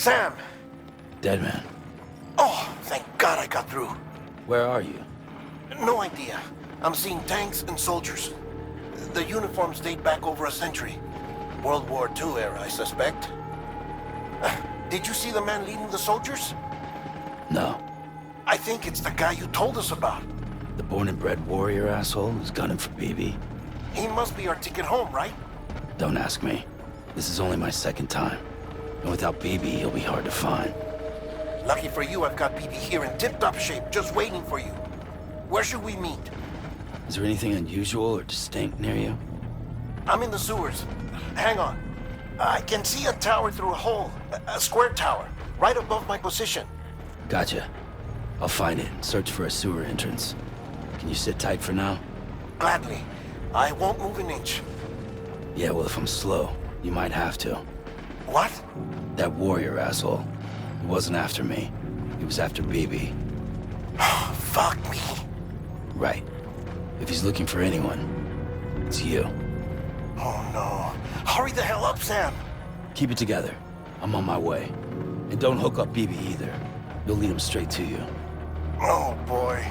Sam! Dead man. Oh, thank God I got through. Where are you? No idea. I'm seeing tanks and soldiers. The uniforms date back over a century. World War II era, I suspect. Did you see the man leading the soldiers? No. I think it's the guy you told us about. The born and bred warrior asshole who's gunning for BB? He must be our ticket home, right? Don't ask me. This is only my second time. And without BB, he'll be hard to find. Lucky for you, I've got BB here in tip-top shape, just waiting for you. Where should we meet? Is there anything unusual or distinct near you? I'm in the sewers. Hang on. I can see a tower through a hole. A square tower, right above my position. Gotcha. I'll find it and search for a sewer entrance. Can you sit tight for now? Gladly. I won't move an inch. Yeah, well, if I'm slow, you might have to. What? That warrior asshole. He wasn't after me. He was after BB. Fuck. he's looking for anyone, it's you. Oh no. Hurry the hell up, Sam! Keep it together. I'm on my way. And don't hook up BB either. You'll lead him straight to you. Oh boy.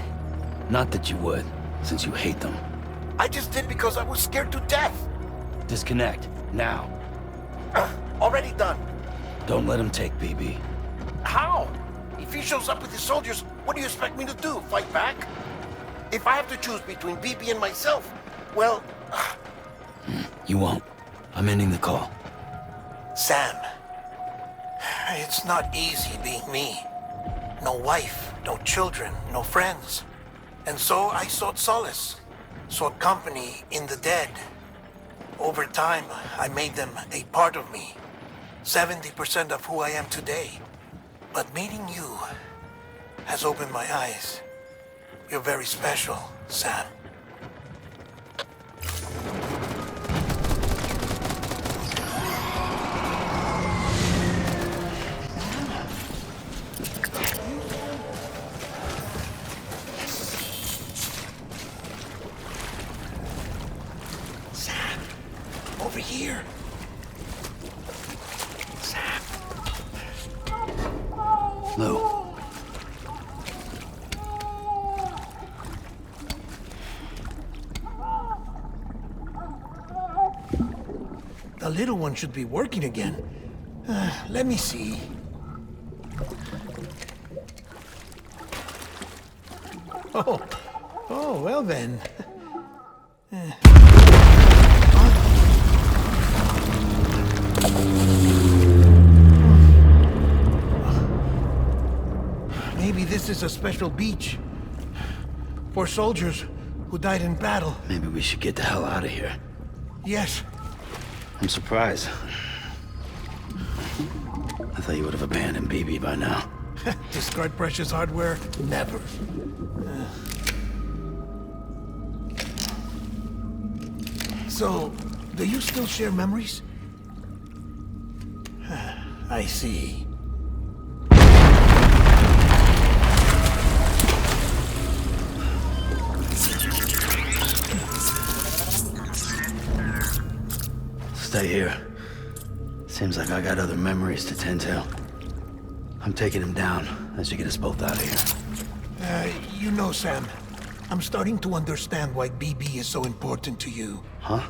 Not that you would, since you hate them. I just did because I was scared to death. Disconnect, now. Already done. Don't let him take BB. How? If he shows up with his soldiers, what do you expect me to do? Fight back? If I have to choose between BB and myself, well... You won't. I'm ending the call. Sam, it's not easy being me. No wife, no children, no friends. And so I sought solace, sought company in the dead. Over time, I made them a part of me. 70% of who I am today. But meeting you has opened my eyes. You're very special, Sam. Sam, over here. Sam. Lou. The little one should be working again. Let me see. Oh, well then. Maybe this is a special beach for soldiers who died in battle. Maybe we should get the hell out of here. Yes. I'm surprised. I thought you would have abandoned BB by now. Discard precious hardware? Never. So, do you still share memories? I see. Stay here. Seems like I got other memories to tend to. I'm taking him down as you get us both out of here. You know, Sam, I'm starting to understand why BB is so important to you. Huh?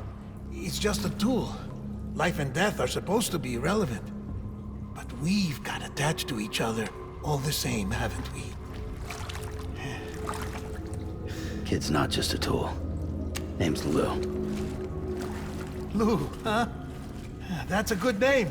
It's just a tool. Life and death are supposed to be irrelevant. But we've got attached to each other all the same, haven't we? Kid's not just a tool. Name's Lou. Lou, huh? That's a good name.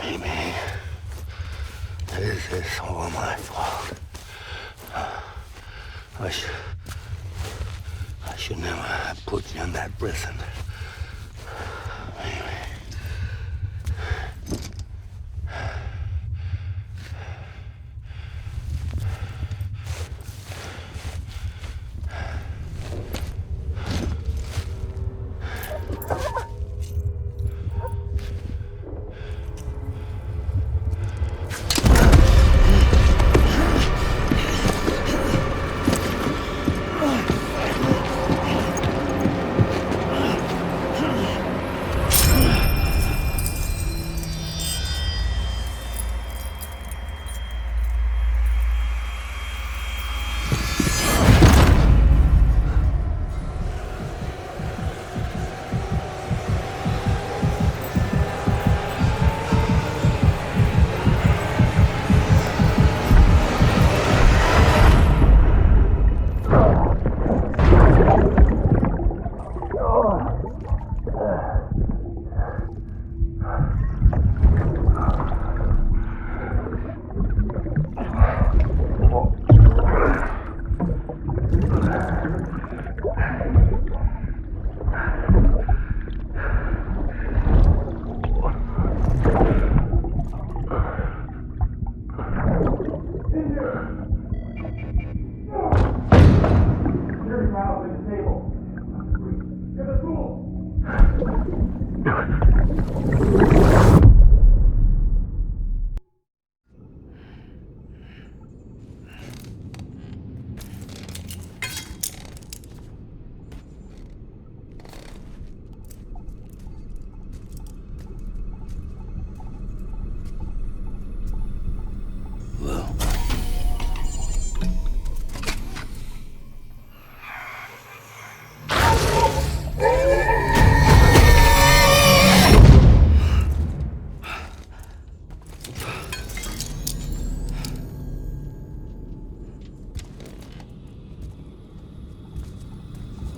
Maybe this is all my fault. I should never have put you in that prison. Maybe.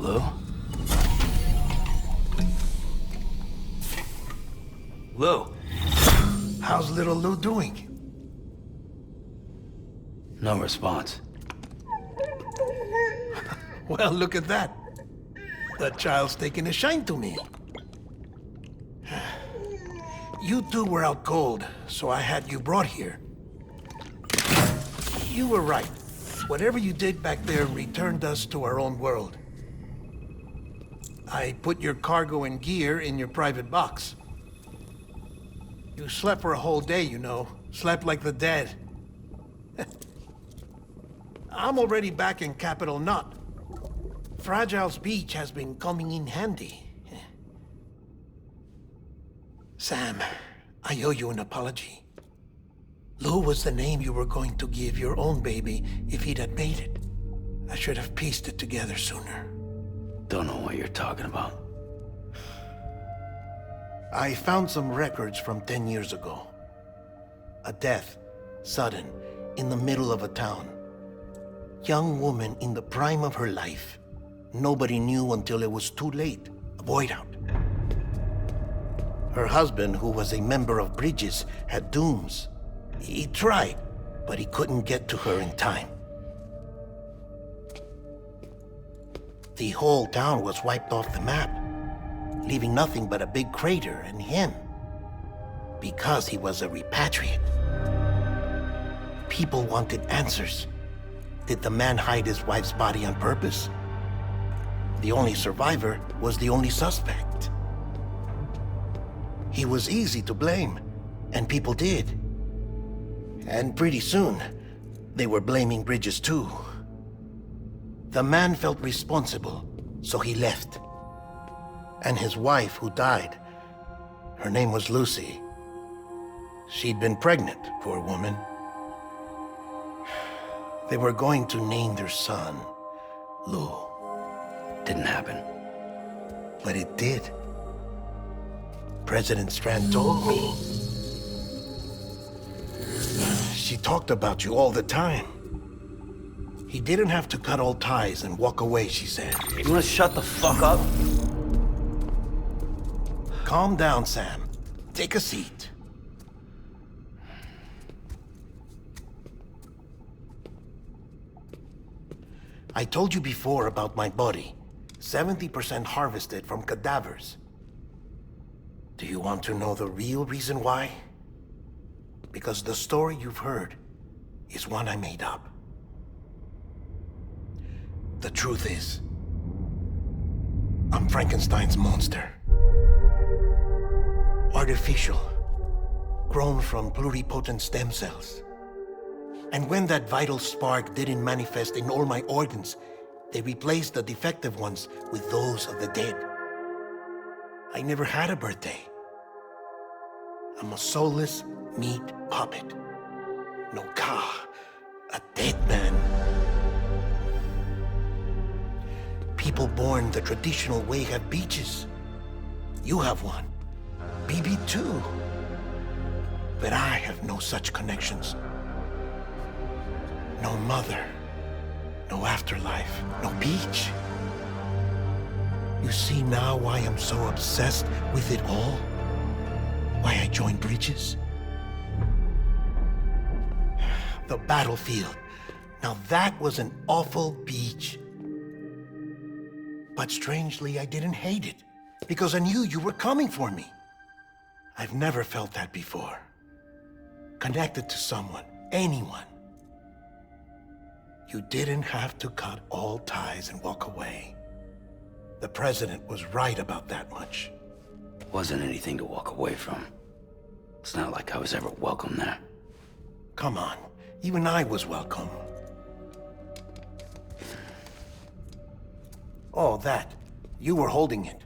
Lou? Lou? How's little Lou doing? No response. Well, look at that. The child's taking a shine to me. You two were out cold, so I had you brought here. You were right. Whatever you did back there returned us to our own world. I put your cargo and gear in your private box. You slept for a whole day, you know. Slept like the dead. I'm already back in Capital Knot. Fragile's beach has been coming in handy. Sam, I owe you an apology. Lou was the name you were going to give your own baby if he'd had made it. I should have pieced it together sooner. Don't know what you're talking about. I found some records from 10 years ago. A death, sudden, in the middle of a town. Young woman in the prime of her life. Nobody knew until it was too late. A void out. Her husband, who was a member of Bridges, had dooms. He tried, but he couldn't get to her in time. The whole town was wiped off the map, leaving nothing but a big crater and him. Because he was a repatriate. People wanted answers. Did the man hide his wife's body on purpose? The only survivor was the only suspect. He was easy to blame, and people did. And pretty soon, they were blaming Bridges too. The man felt responsible, so he left. And his wife, who died, her name was Lucy. She'd been pregnant, poor woman. They were going to name their son Lou. Didn't happen. But it did. President Strand told me. She talked about you all the time. He didn't have to cut all ties and walk away, she said. You wanna shut the fuck up? Calm down, Sam. Take a seat. I told you before about my body. 70% harvested from cadavers. Do you want to know the real reason why? Because the story you've heard is one I made up. The truth is, I'm Frankenstein's monster. Artificial, grown from pluripotent stem cells. And when that vital spark didn't manifest in all my organs, they replaced the defective ones with those of the dead. I never had a birthday. I'm a soulless meat puppet. No car, a dead man. People born the traditional way have beaches. You have one. BB too. But I have no such connections. No mother, no afterlife, no beach. You see now why I'm so obsessed with it all? Why I joined Bridges? The battlefield. Now that was an awful beach. But strangely, I didn't hate it, because I knew you were coming for me. I've never felt that before. Connected to someone, anyone. You didn't have to cut all ties and walk away. The president was right about that much. Wasn't anything to walk away from. It's not like I was ever welcome there. Come on, even I was welcome. Oh, that. You were holding it.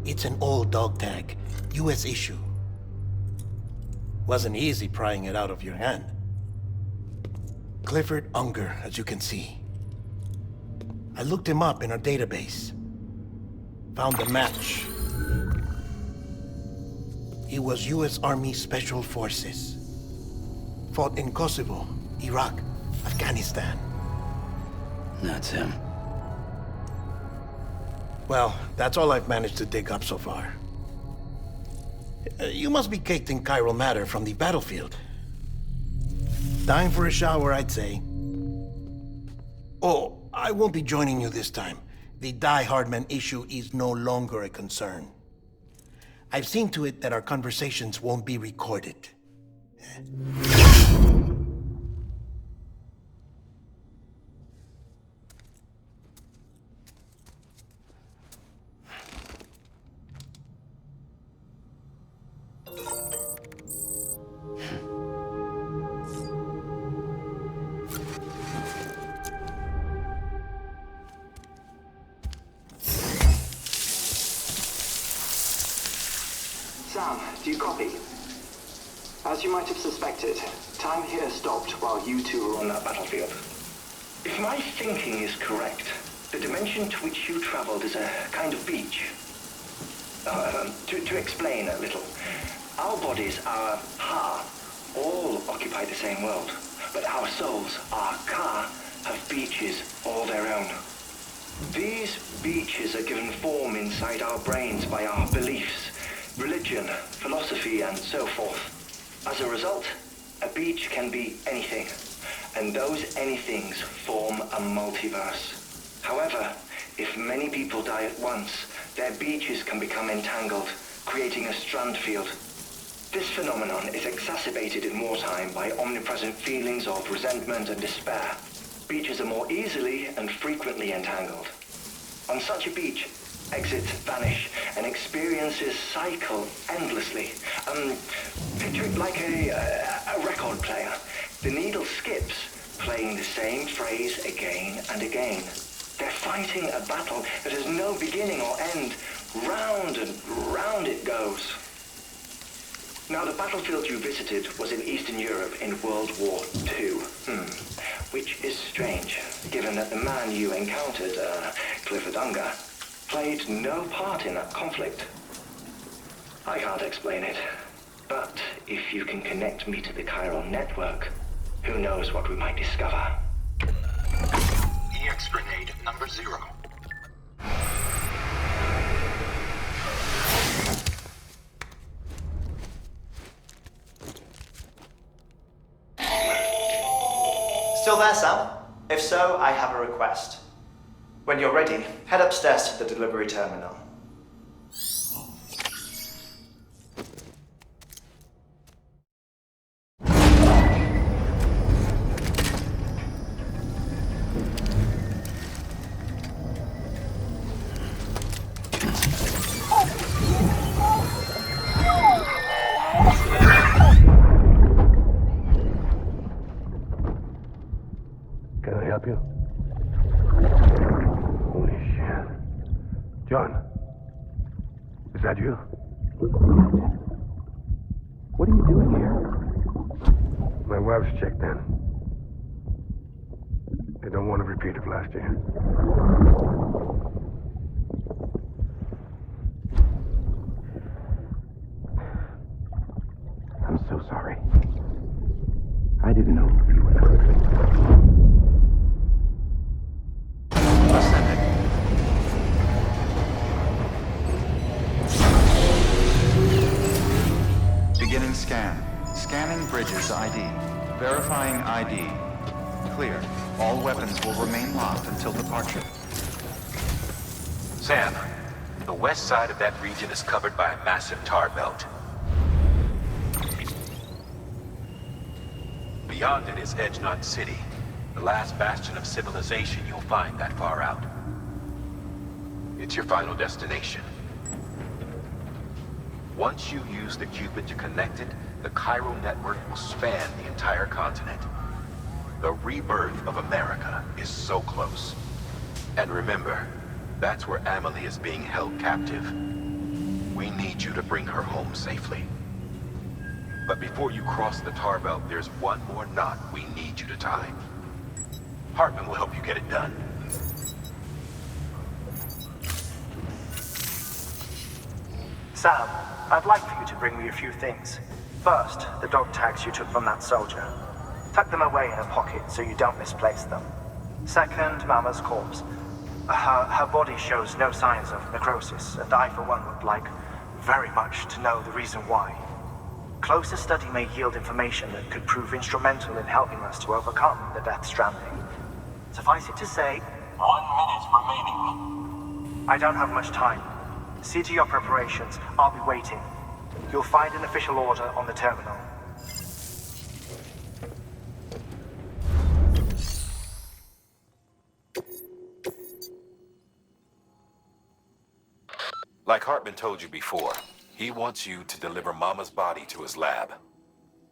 It's an old dog tag, US issue. Wasn't easy prying it out of your hand. Clifford Unger, as you can see. I looked him up in our database. Found a match. He was US Army Special Forces. Fought in Kosovo, Iraq, Afghanistan. That's him. Well, that's all I've managed to dig up so far. You must be caked in chiral matter from the battlefield. Time for a shower, I'd say. Oh, I won't be joining you this time. The Die Hardman issue is no longer a concern. I've seen to it that our conversations won't be recorded. Sam, do you copy? As you might have suspected, time here stopped while you two were on that battlefield. If my thinking is correct, the dimension to which you traveled is a kind of beach. To explain a little, our bodies, our ha, all occupy the same world, but our souls, our ka, have beaches all their own. These beaches are given form inside our brains by our beliefs, religion, philosophy, and so forth. As a result, a beach can be anything, and those anythings form a multiverse. However, if many people die at once, their beaches can become entangled, creating a strand field. This phenomenon is exacerbated in wartime by omnipresent feelings of resentment and despair. Beaches are more easily and frequently entangled. On such a beach, exits vanish and experiences cycle endlessly. Picture it like a record player. The needle skips, playing the same phrase again and again. They're fighting a battle that has no beginning or end. Round and round it goes. Now, the battlefield you visited was in Eastern Europe in World War II. Which is strange, given that the man you encountered, Clifford, played no part in that conflict. I can't explain it, but if you can connect me to the chiral network, who knows what we might discover. EX grenade number 0. Still there, Sam? If so, I have a request. When you're ready, head upstairs to the delivery terminal. Can I help you? Holy shit. John, is that you? What are you doing here? My wife's checked in. They don't want to repeat of last year. I'm so sorry. I didn't know you were perfect. Beginning scan. Scanning Bridges ID. Verifying ID. Clear. All weapons will remain locked until departure. Sam, the west side of that region is covered by a massive tar belt. Beyond it is Edge Knot City, the last bastion of civilization you'll find that far out. It's your final destination. Once you use the Cupid to connect it, the chiral network will span the entire continent. The rebirth of America is so close. And remember, that's where Amelie is being held captive. We need you to bring her home safely. But before you cross the tar belt, there's one more knot we need you to tie. Hartman will help you get it done. Sam, I'd like for you to bring me a few things. First, the dog tags you took from that soldier. Tuck them away in a pocket so you don't misplace them. Second, Mama's corpse. Her body shows no signs of necrosis, and I, for one, would like very much to know the reason why. Closer study may yield information that could prove instrumental in helping us to overcome the Death Stranding. Suffice it to say, 1 minute remaining. I don't have much time. See to your preparations. I'll be waiting. You'll find an official order on the terminal. Like Hartman told you before, he wants you to deliver Mama's body to his lab.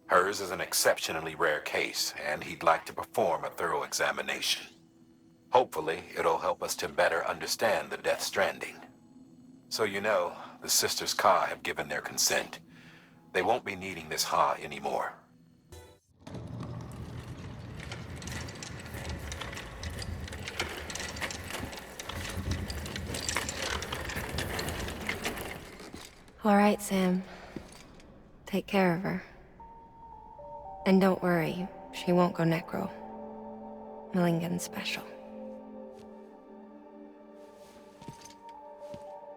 Hers is an exceptionally rare case, and he'd like to perform a thorough examination. Hopefully, it'll help us to better understand the Death Stranding. So you know, the Sisters Ka have given their consent. They won't be needing this Ha anymore. All right, Sam. Take care of her. And don't worry, she won't go necro. Millingen's special.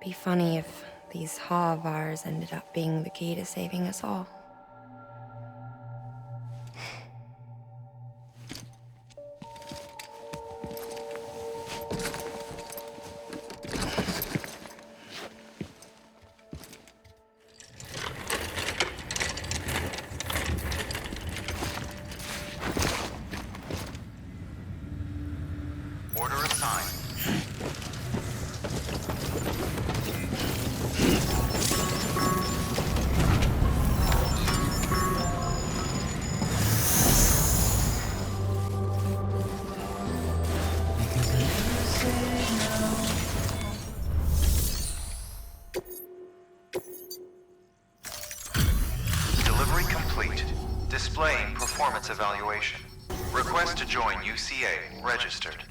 Be funny if these Ha of ours ended up being the key to saving us all. Order assigned. complete. Displaying performance evaluation. Request to join UCA. Registered.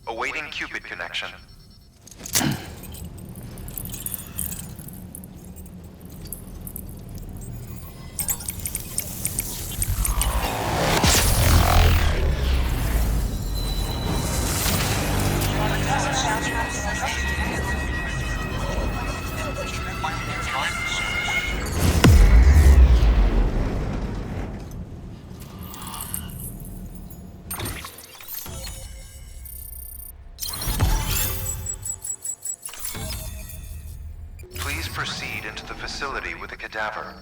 Awaiting Cupid connection. Please proceed into the facility with the cadaver.